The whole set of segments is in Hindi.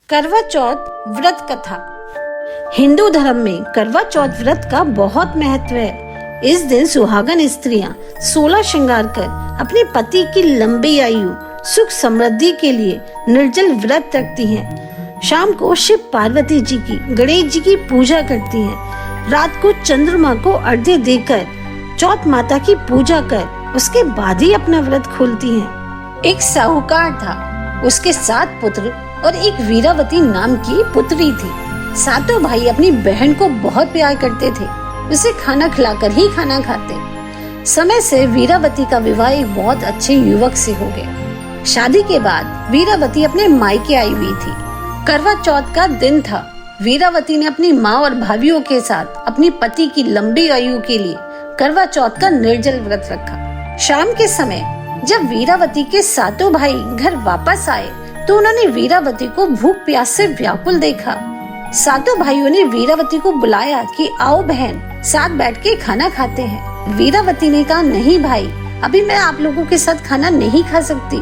करवा चौथ व्रत कथा। हिंदू धर्म में करवा चौथ व्रत का बहुत महत्व है। इस दिन सुहागन स्त्रियां 16 श्रृंगार कर अपने पति की लंबी आयु सुख समृद्धि के लिए निर्जल व्रत रखती हैं। शाम को शिव पार्वती जी की, गणेश जी की पूजा करती हैं। रात को चंद्रमा को अर्घ्य देकर चौथ माता की पूजा कर उसके बाद ही अपना व्रत खोलती हैं। एक साहूकार था, उसके 7 पुत्र और एक वीरावती नाम की पुत्री थी। सातों भाई अपनी बहन को बहुत प्यार करते थे, उसे खाना खिलाकर ही खाना खाते। समय से वीरावती का विवाह एक बहुत अच्छे युवक से हो गया। शादी के बाद वीरावती अपने मायके आई हुई थी। करवा चौथ का दिन था। वीरावती ने अपनी माँ और भाभीओं के साथ अपनी पति की लंबी आयु के लिए करवा चौथ का निर्जल व्रत रखा। शाम के समय जब वीरावती के सातों भाई घर वापस आए तो उन्होंने वीरावती को भूख प्यास से व्याकुल देखा। सातों भाइयों ने वीरावती को बुलाया कि आओ बहन, साथ बैठ के खाना खाते हैं। वीरावती ने कहा, नहीं भाई, अभी मैं आप लोगों के साथ खाना नहीं खा सकती।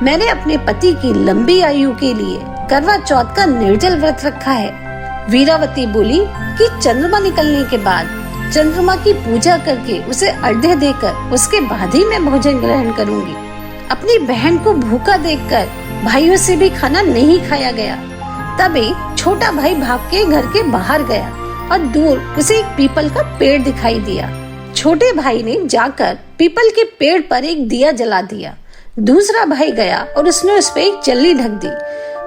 मैंने अपने पति की लंबी आयु के लिए करवा चौथ का निर्जल व्रत रखा है। वीरावती बोली कि चंद्रमा निकलने के बाद चंद्रमा की पूजा करके उसे अर्घ्य देकर उसके बाद ही मैं भोजन ग्रहण करूंगी। अपनी बहन को भूखा देखकर भाइयों से भी खाना नहीं खाया गया। तभी छोटा भाई भाग के घर के बाहर गया और दूर उसे एक पीपल का पेड़ दिखाई दिया। छोटे भाई ने जाकर पीपल के पेड़ पर एक दिया जला दिया। दूसरा भाई गया और उसने उस पे एक चल्ली ढक दी।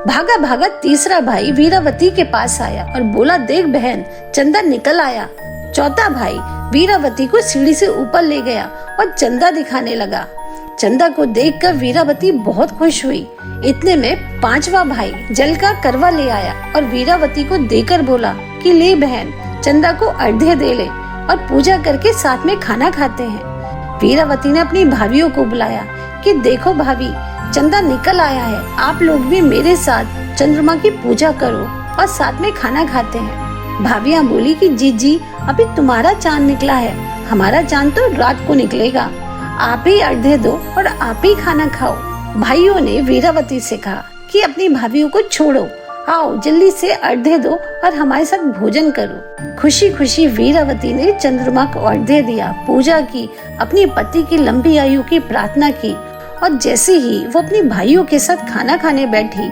भागा भागा तीसरा भाई वीरावती के पास आया और बोला, देख बहन, चंदा निकल आया। चौथा भाई वीरावती को सीढ़ी से ऊपर ले गया और चंदा दिखाने लगा। चंदा को देखकर वीरावती बहुत खुश हुई। इतने में 5वां भाई जल का करवा ले आया और वीरावती को देकर बोला कि ले बहन, चंदा को अर्घ्य दे ले और पूजा करके साथ में खाना खाते हैं। वीरावती ने अपनी भाभियों को बुलाया कि देखो भाभी, चंदा निकल आया है, आप लोग भी मेरे साथ चंद्रमा की पूजा करो और साथ में खाना खाते हैं। भाभियां बोली कि जी, अभी तुम्हारा चांद निकला है, हमारा चांद तो रात को निकलेगा। आप ही अर्घ्य दो और आप ही खाना खाओ। भाइयों ने वीरावती से कहा कि अपनी भाभियों को छोड़ो, आओ जल्दी से अर्घ्य दो और हमारे साथ भोजन करो। खुशी खुशी वीरावती ने चंद्रमा को अर्घ्य दिया, पूजा की, अपनी पति की लंबी आयु की प्रार्थना की और जैसे ही वो अपने भाइयों के साथ खाना खाने बैठी,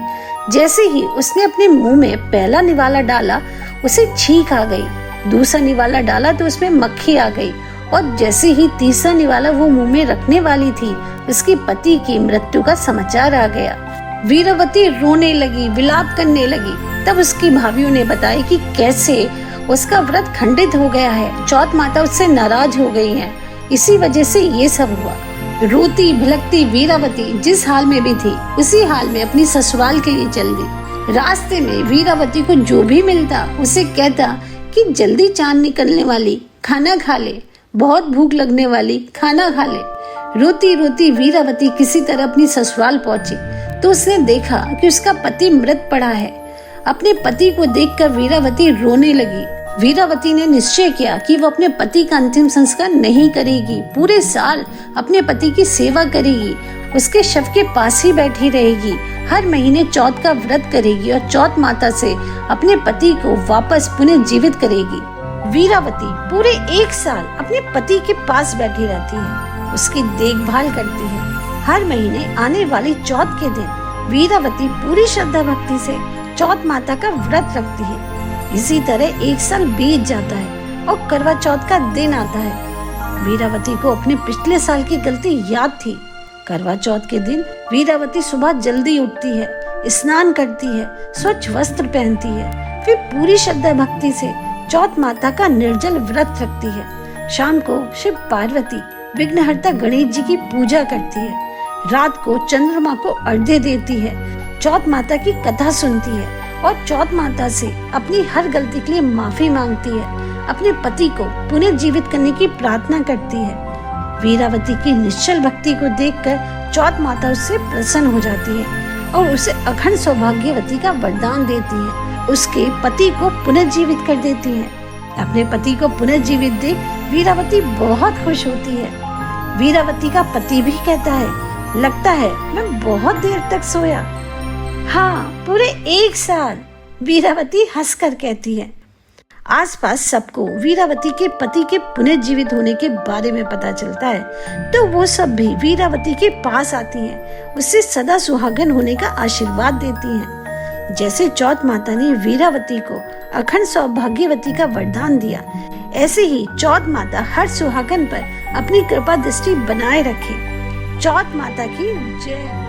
जैसे ही उसने अपने मुंह में पहला निवाला डाला उसे छींक आ गई। दूसरा निवाला डाला तो उसमें मक्खी आ गई और जैसे ही तीसरा निवाला वो मुंह में रखने वाली थी, उसके पति की मृत्यु का समाचार आ गया। वीरावती रोने लगी, विलाप करने लगी। तब उसकी भाभियों ने बताया कि कैसे उसका व्रत खंडित हो गया है, चौथ माता उससे नाराज हो गई हैं, इसी वजह से ये सब हुआ। रोती भिलकती वीरावती जिस हाल में भी थी उसी हाल में अपनी ससुराल के लिए चल दी। रास्ते में वीरावती को जो भी मिलता उसे कहता कि जल्दी चांद निकलने वाली, खाना खा ले, बहुत भूख लगने वाली, खाना खा ले। रोती रोती वीरावती किसी तरह अपनी ससुराल पहुंची तो उसने देखा कि उसका पति मृत पड़ा है। अपने पति को देखकर वीरावती रोने लगी। वीरावती ने निश्चय किया कि वो अपने पति का अंतिम संस्कार नहीं करेगी, पूरे साल अपने पति की सेवा करेगी, उसके शव के पास ही बैठी रहेगी, हर महीने चौथ का व्रत करेगी और चौथ माता से अपने पति को वापस पुनः जीवित करेगी। वीरावती पूरे 1 साल अपने पति के पास बैठी रहती है, उसकी देखभाल करती है। हर महीने आने वाली चौथ के दिन वीरावती पूरी श्रद्धा भक्ति से चौथ माता का व्रत रखती है। इसी तरह 1 साल बीत जाता है और करवा चौथ का दिन आता है। वीरावती को अपने पिछले साल की गलती याद थी। करवा चौथ के दिन वीरावती सुबह जल्दी उठती है, स्नान करती है, स्वच्छ वस्त्र पहनती है, फिर पूरी श्रद्धा भक्ति से चौथ माता का निर्जल व्रत रखती है। शाम को शिव पार्वती विघ्नहर्ता गणेश जी की पूजा करती है। रात को चंद्रमा को अर्घ्य देती है, चौथ माता की कथा सुनती है और चौथ माता से अपनी हर गलती के लिए माफी मांगती है। अपने पति को पुनर्जीवित करने की प्रार्थना करती है। वीरावती की निश्चल भक्ति को देखकर चौथ माता उससे प्रसन्न हो जाती है और उसे अखंड सौभाग्यवती का वरदान देती है। उसके पति को पुनर्जीवित कर देती है। अपने पति को पुनर्जीवित देख वीरावती बहुत खुश होती है। वीरावती का पति भी कहता है, लगता है मैं बहुत देर तक सोया। हाँ, पूरे 1 साल, वीरावती हंसकर कहती है। आसपास सबको वीरावती के पति के पुनर्जीवित होने के बारे में पता चलता है, तो वो सब भी वीरावती के पास आती हैं, उससे सदा सुहागन होने का आशीर्वाद देती हैं। जैसे चौथ माता ने वीरावती को अखंड सौभाग्यवती का वरदान दिया, ऐसे ही चौथ माता हर सुहागन पर अपनी कृपा दृष्टि बनाए रखे। चौथ माता की जय।